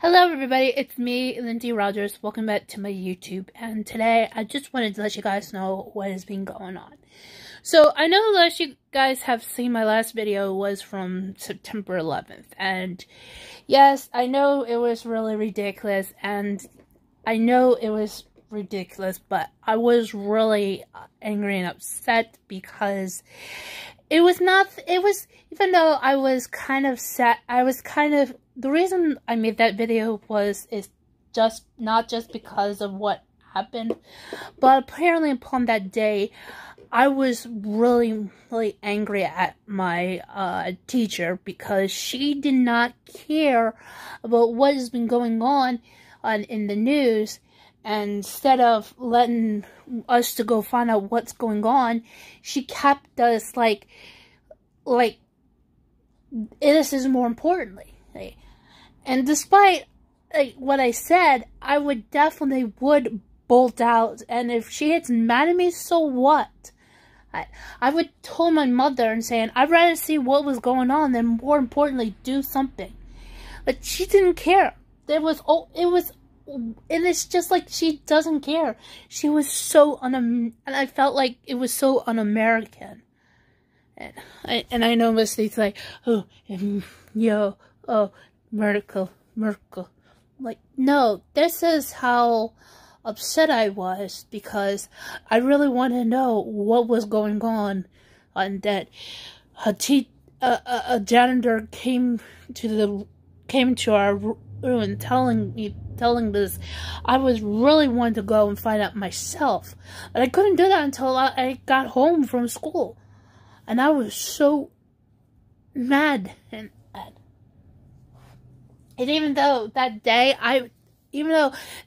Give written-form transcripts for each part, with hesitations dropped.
Hello everybody, it's me, Lindsay Rogers. Welcome back to my YouTube, and today I just wanted to let you guys know what has been going on. So, I know that you guys have seen my last video was from September 11th, and yes, I know it was really ridiculous, and I know it was ridiculous, but I was really angry and upset because even though I was kind of sad, the reason I made that video is just not just because of what happened, but apparently upon that day, I was really angry at my teacher because she did not care about what has been going on in the news. And instead of letting us to go find out what's going on, she kept us like this is more importantly. And despite what I said, I would definitely bolt out. And if she gets mad at me, so what? I would tell my mother and saying I'd rather see what was going on than more importantly do something. But she didn't care. And it's just like she doesn't care. She was so and I felt like it was so un-American. And I know most things like, oh, Merkel. Like, no, this is how upset I was because I really wanted to know what was going on, and that a janitor came to our room and telling this. I was really wanting to go and find out myself, but I couldn't do that until I got home from school, and I was so mad and even though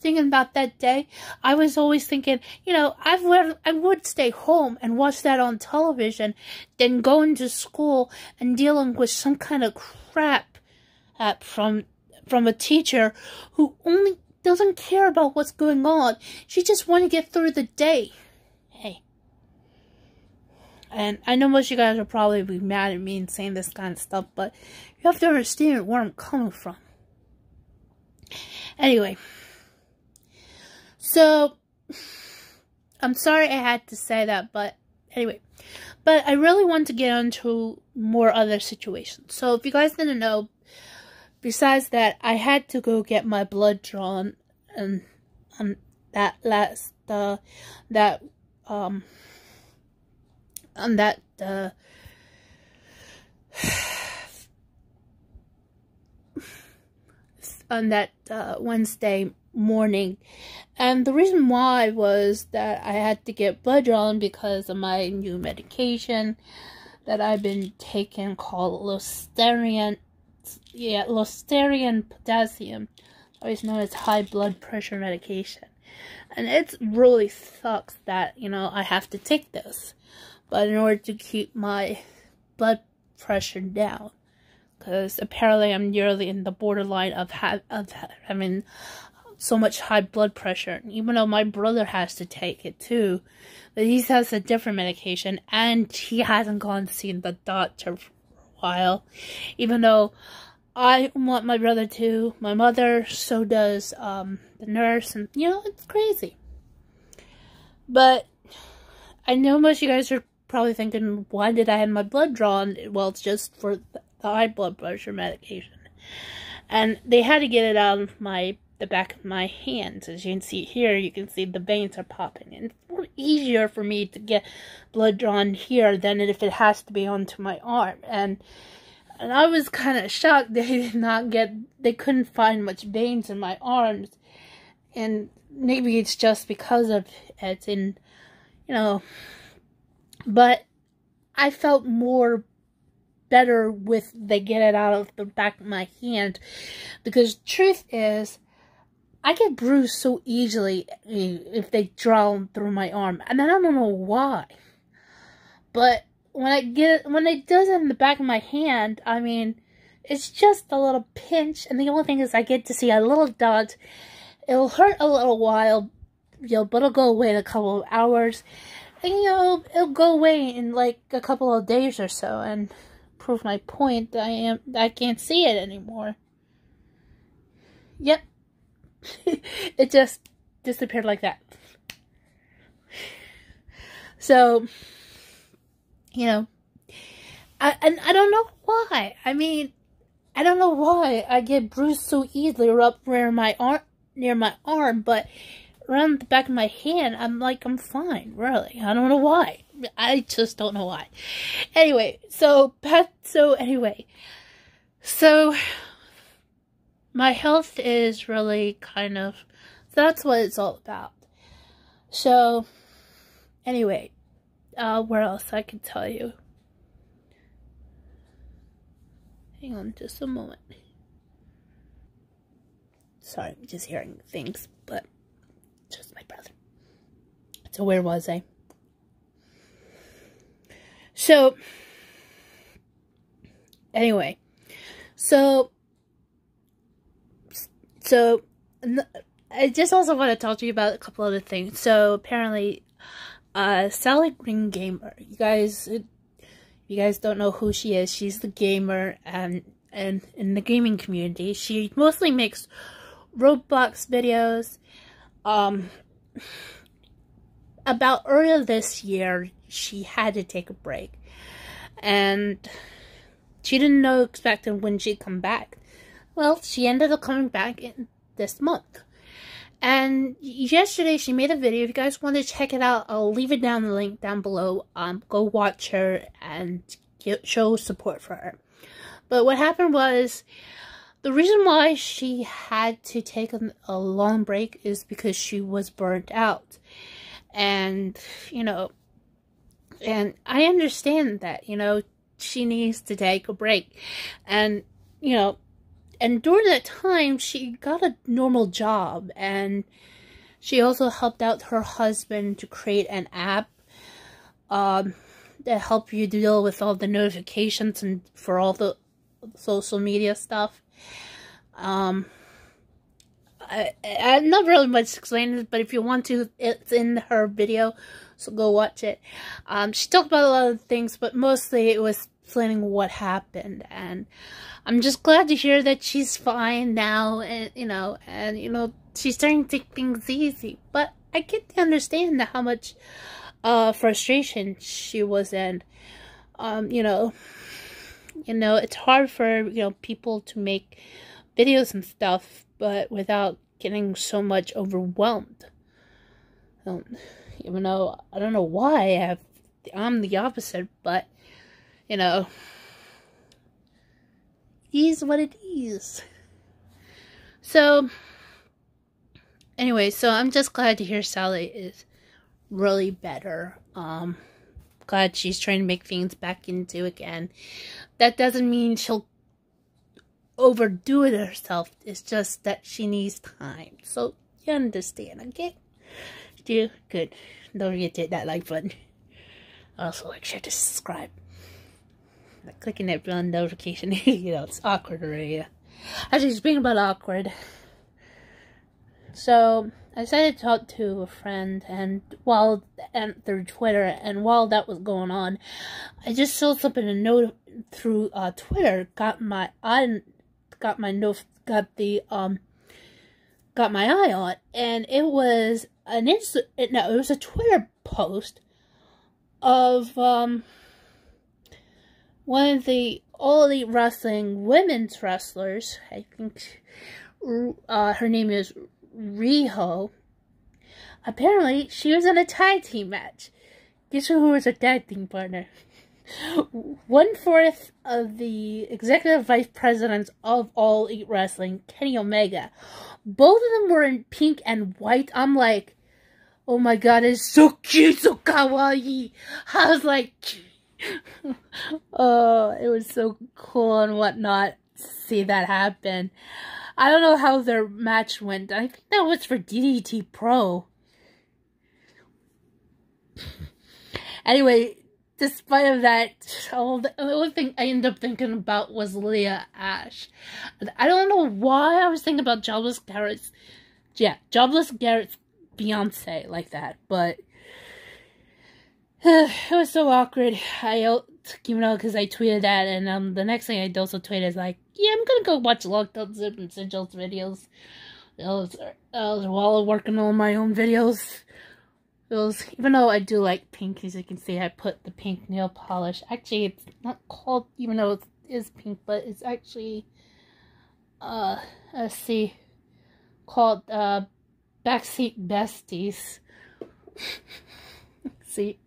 thinking about that day, I was always thinking, I would stay home and watch that on television than going to school and dealing with some kind of crap from a teacher who only doesn't care about what's going on. She just want to get through the day. Hey. And I know most of you guys will probably be mad at me and saying this kind of stuff, but you have to understand where I'm coming from. Anyway, so I'm sorry I had to say that, but anyway, but I really want to get into more other situations. So if you guys didn't know, besides that, I had to go get my blood drawn, and on that Wednesday morning. And the reason why was that I had to get blood drawn because of my new medication that I've been taking called Losterian potassium, always known as high blood pressure medication. And it really sucks that, I have to take this, but in order to keep my blood pressure down, because apparently I'm nearly in the borderline of having so much high blood pressure. Even though my brother has to take it too, but he has a different medication, and he hasn't gone to see the doctor for a while. Even though I want my brother to, my mother, so does the nurse, and it's crazy. But I know most of you guys are probably thinking, why did I have my blood drawn? Well, it's just for the high blood pressure medication, and they had to get it out of the back of my hands. As you can see here, you can see the veins are popping, and it's more easier for me to get blood drawn here than if it has to be onto my arm. And I was kind of shocked they couldn't find much veins in my arms, and maybe it's just because of it's in, but I felt more better with they get it out of the back of my hand, because truth is, I get bruised so easily if they draw through my arm, and I don't know why. But when it does it in the back of my hand, I mean, it's just a little pinch, and the only thing is I get to see a little dot. It'll hurt a little while, but it'll go away in a couple of hours, and it'll go away in like a couple of days or so, and prove my point, I can't see it anymore. Yep. It just disappeared like that. So, you know, I don't know why. I mean, I don't know why I get bruised so easily up near my arm, but around the back of my hand, I'm fine, really. I don't know why. I just don't know why. Anyway, so my health is really that's what it's all about. So, anyway, where else I can tell you? Hang on just a moment. Sorry, I'm just hearing things, but just my brother. So where was I? So, anyway, so I just also want to talk to you about a couple other things. So apparently, Sally Green Gamer, you guys don't know who she is. She's the gamer and in the gaming community. She mostly makes Roblox videos. About earlier this year, she had to take a break, and she didn't expect when she'd come back. Well, she ended up coming back in this month. And yesterday she made a video. If you guys want to check it out, I'll leave it down the link down below. Go watch her and show support for her. But what happened was, the reason why she had to take a long break is because she was burnt out. And, and I understand that, she needs to take a break. And, and during that time, she got a normal job, and she also helped out her husband to create an app that help you deal with all the notifications and for all the social media stuff. I'm not really much explaining it, but if you want to, it's in her video, so go watch it. She talked about a lot of things, but mostly it was explaining what happened, and I'm just glad to hear that she's fine now, and she's starting to take things easy. But I get to understand how much frustration she was in. It's hard for people to make videos and stuff, but without getting so much overwhelmed. Even though I don't know why I'm the opposite, but it is what it is. So anyway, so I'm just glad to hear Sally is really better. Glad she's trying to make things back into again. That doesn't mean she'll overdo it herself. It's just that she needs time. So you understand, okay? Do good. Don't forget to hit that like button. Also, like, share, to subscribe. Like clicking that bell notification. It's awkward already. Actually, speaking about awkward. So I decided to talk to a friend, and through Twitter, and while that was going on, I just saw something a note through Twitter. Got my eye on, and it was it was a Twitter post of one of the All Elite Wrestling women's wrestlers. I think her name is Riho. Apparently, she was in a tag team match. Guess who was her tag team partner? 1/4 of the executive vice presidents of All Elite Wrestling, Kenny Omega. Both of them were in pink and white. I'm like, oh my god, it's so cute, so kawaii. I was like, oh, it was so cool and whatnot to see that happen. I don't know how their match went. I think that was for DDT Pro. Anyway, despite of that, the only thing I ended up thinking about was Leah Ash. I don't know why I was thinking about Jobless Garrett's Beyonce like that, but it was so awkward. I you know, because I tweeted that, and the next thing I also tweeted is like, yeah, I'm gonna go watch Lockdown Zip and Sigil's videos. While working on my own videos. Even though I do like pink, as you can see, I put the pink nail polish. Actually, it's not called, even though it is pink, but it's actually, let's see, called, Backseat Besties. See?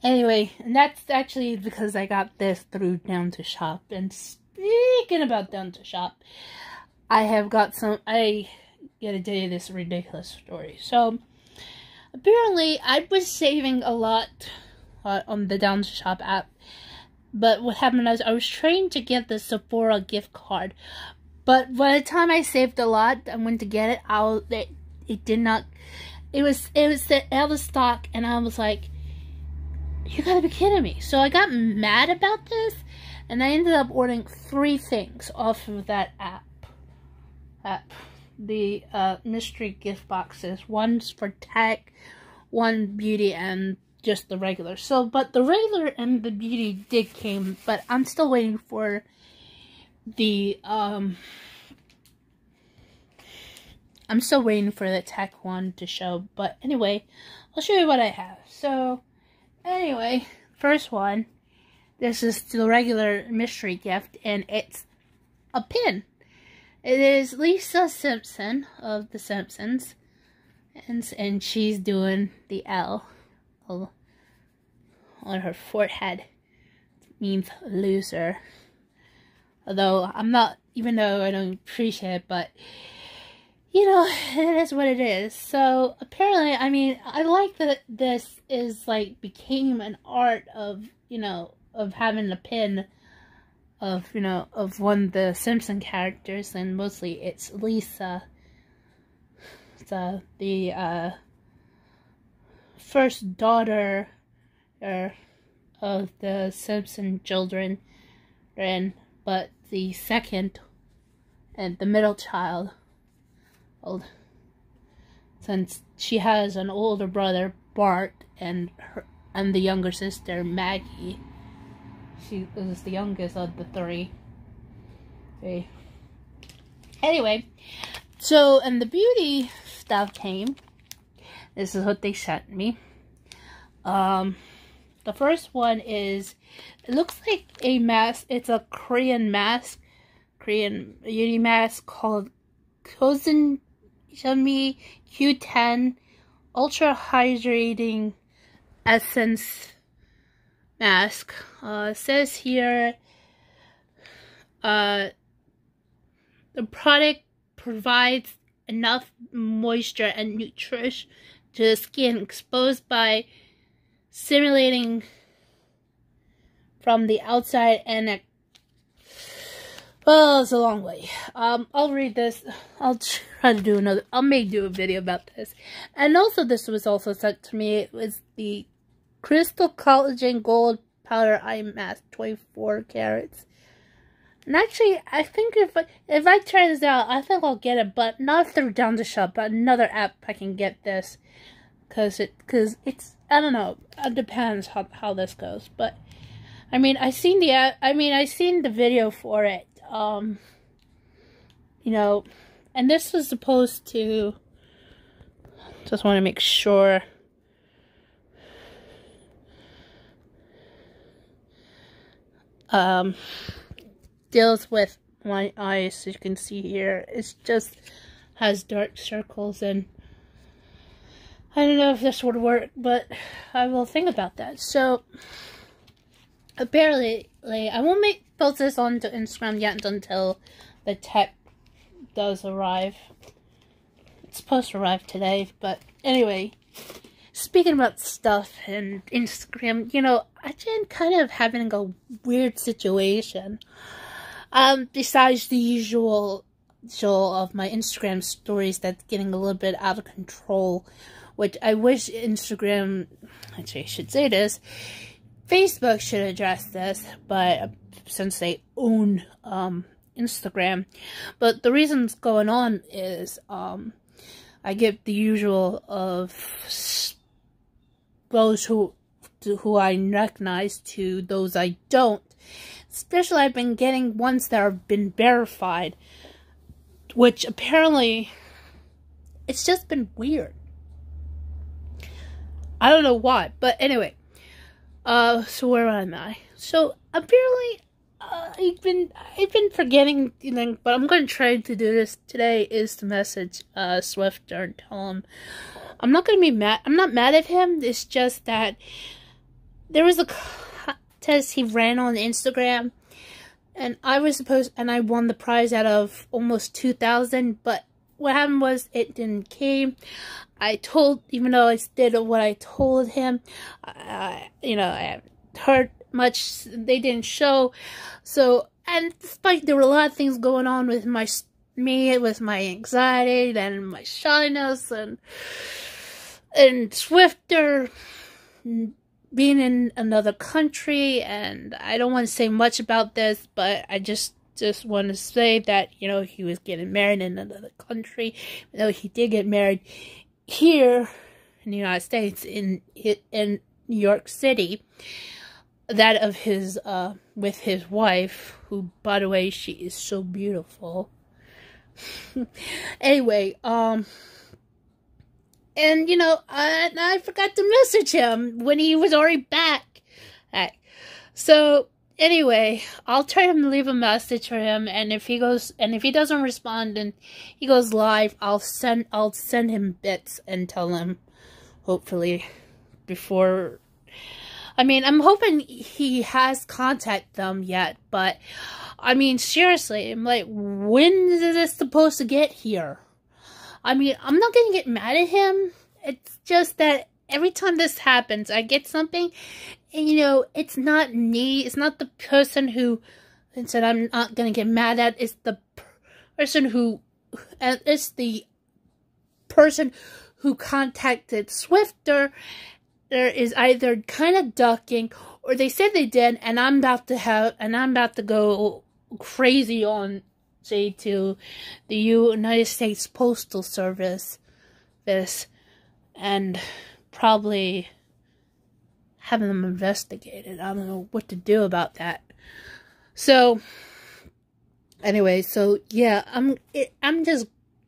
Anyway, and that's actually because I got this through Down to Shop. And speaking about Down to Shop, I gotta tell you this ridiculous story. So, apparently, I was saving a lot on the Down to Shop app. But what happened was, I was trying to get the Sephora gift card. But by the time I saved a lot, I went to get it, it did not, it was out of stock, and I was like, you gotta be kidding me. So I got mad about this, and I ended up ordering 3 things off of that app. The mystery gift boxes. One's for tech, one beauty, and just the regular. So, but the regular and the beauty did came, but I'm still waiting for the I'm still waiting for the tech one to show. But anyway, I'll show you what I have. So anyway, first one, this is the regular mystery gift, and it's a pin. It is Lisa Simpson of The Simpsons, and she's doing the L on her forehead. It means loser. Although I'm not, even though I don't appreciate it, but you know, it is what it is. So apparently, I mean, I like that this is like became an art of, you know, of having a pin of, you know, of one of the Simpson characters, and mostly it's Lisa. It's the first daughter of the Simpson children, but the second and the middle child. Since she has an older brother, Bart, and the younger sister, Maggie. She is the youngest of the 3. Okay. Anyway, so, and the beauty stuff came. This is what they sent me. The first one is, it looks like a mask. It's a Korean mask, Korean beauty mask called Kozen Shumi Q10 Ultra Hydrating Essence Mask. It says here, the product provides enough moisture and nutrition to the skin exposed by simulating from the outside, and well, it's a long way. I'll read this. I'll try to do I may do a video about this. And also, this was also sent to me. It was the Crystal Collagen Gold Powder Eye Mask, 24 carats. And actually, I think if I try this out, I think I'll get it, but not through Down to Shop, but another app I can get this. Cause it's, I don't know, it depends how this goes. But, I mean, I seen the video for it. You know, and this was supposed to, just want to make sure, deals with my eyes. As you can see here, it's just has dark circles, and I don't know if this would work, but I will think about that. So apparently, I won't post this onto Instagram yet until the tech does arrive. It's supposed to arrive today, but anyway, speaking about stuff and Instagram, you know, I've been kind of having a weird situation. Besides the usual of my Instagram stories that's getting a little bit out of control, which I wish Instagram, actually I should say this, Facebook should address this, but since they own Instagram. But the reasons going on is I get the usual of those who to who I recognize to those I don't. Especially I've been getting ones that have been verified, which apparently it's just been weird. I don't know why, but anyway. So where am I? So apparently, I've been forgetting, but I'm going to try to do this today. Is to message Swifter and tell him I'm not going to be mad. I'm not mad at him. It's just that there was a contest he ran on Instagram, and I won the prize out of almost 2,000. But what happened was it didn't came. Even though I did what I told him, I haven't heard much. They didn't show. So, and despite there were a lot of things going on with my anxiety and my shyness and Swifter being in another country, and I don't want to say much about this, but I just want to say that, he was getting married in another country. He did get married here in the United States, in New York City, that of his with his wife, who, by the way, she is so beautiful. Anyway, and I forgot to message him when he was already back. So anyway, I'll try to leave a message for him, and if he doesn't respond and he goes live, I'll send him bits and tell him, hopefully, before. I mean, I'm hoping he has contacted them yet, but I mean, seriously, I'm like, when is this supposed to get here? I mean, I'm not gonna get mad at him. It's just that every time this happens, I get something, and it's not me. It's not the person who said I'm not gonna get mad at. It's the person who, contacted Swifter. There is either kind of ducking, or they said they did, and I'm about to go crazy on, say, to the United States Postal Service, and probably having them investigated. I don't know what to do about that. So, anyway, so yeah, I'm just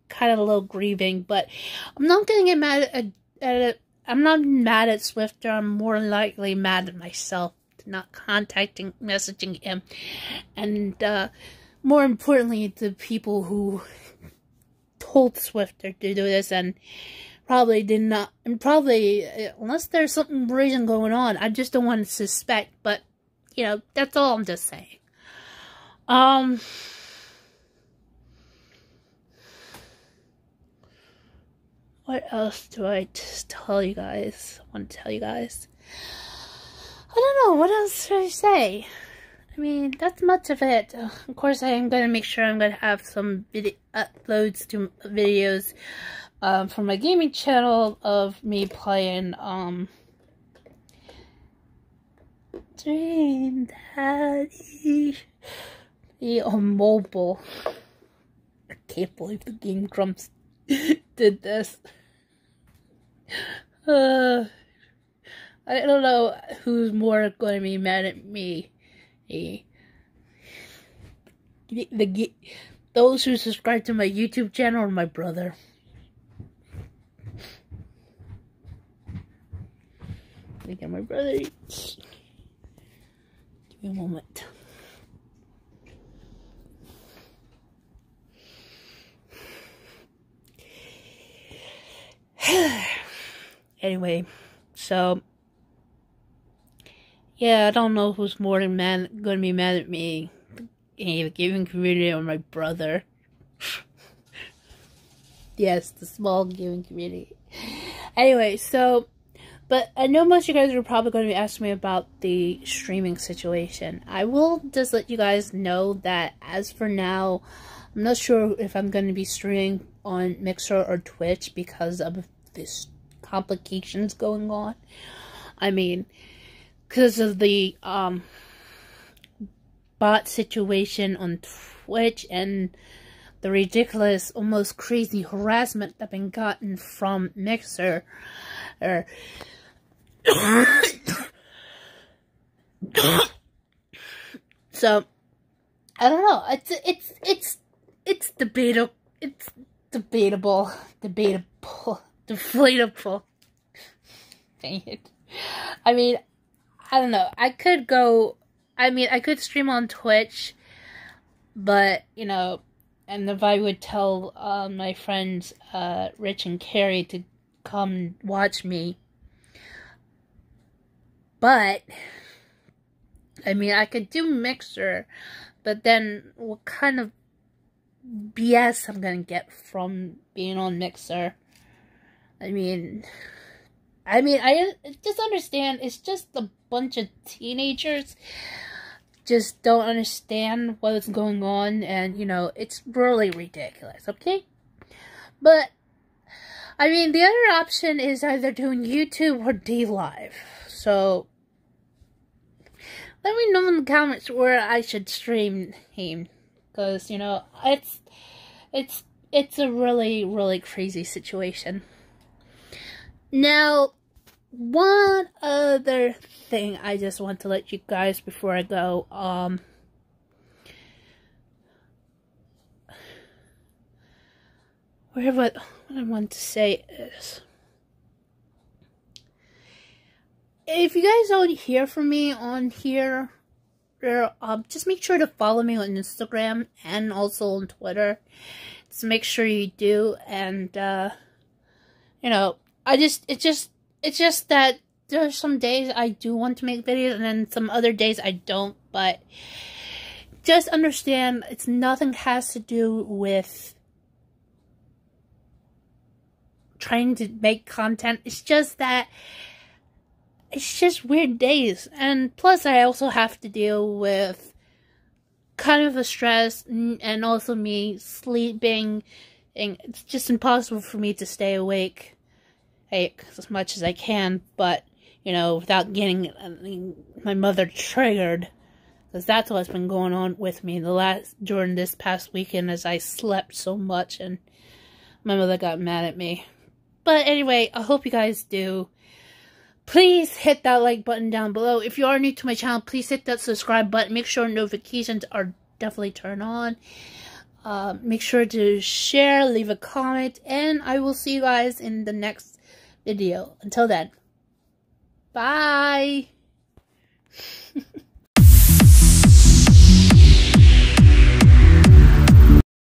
kind of a little grieving, but I'm not gonna get mad at it. I'm not mad at Swifter. I'm more likely mad at myself for not messaging him, and more importantly, the people who told Swifter to do this and probably did not, and probably, unless there's some reason going on, I just don't want to suspect, but, that's all I'm just saying. What else do I tell you guys? I want to tell you guys. I don't know. What else should I say? I mean, that's much of it. Of course, I am going to make sure I'm going to have some uploads to videos from my gaming channel of me playing Dream Daddy on mobile. I can't believe the Game Grumps did this. I don't know who's more going to be mad at me. Those who subscribe to my YouTube channel or my brother. I think my brother. Give me a moment. Anyway, so yeah, I don't know who's more than gonna be mad at me, the gaming community or my brother. Yes, the small gaming community. Anyway, so, but I know most of you guys are probably going to be asking me about the streaming situation. I will just let you guys know that as for now, I'm not sure if I'm going to be streaming on Mixer or Twitch because of this complications going on. I mean, because of the bot situation on Twitch and the ridiculous, almost crazy harassment that I've been gotten from Mixer. So I don't know. It's debatable. It's debatable. Debatable. Dang it. I mean, I don't know. I could stream on Twitch, but, you know, and if I would tell my friends Rich and Carrie to come watch me, but I mean, I could do Mixer, but then what kind of BS I'm gonna get from being on Mixer? I just understand it's just a bunch of teenagers just don't understand what's going on, and, you know, it's really ridiculous, okay? But, I mean, the other option is either doing YouTube or D-Live, so let me know in the comments where I should stream him, because, you know, it's a really, really crazy situation. Now, one other thing I just want to let you guys before I go, what I want to say is, if you guys don't hear from me on here, just make sure to follow me on Instagram and also on Twitter. Just make sure you do, and you know, it's just that there's some days I do want to make videos, and then some other days I don't, but just understand it's nothing has to do with trying to make content. It's just that it's just weird days, and plus I also have to deal with kind of a stress, and also me sleeping, and it's just impossible for me to stay awake as much as I can, but, you know, without getting my mother triggered, because that's what's been going on with me during this past weekend, as I slept so much, and my mother got mad at me. But anyway, I hope you guys do. Please hit that like button down below. If you are new to my channel, please hit that subscribe button. Make sure notifications are definitely turned on. Make sure to share, leave a comment, and I will see you guys in the next video. Until then, bye.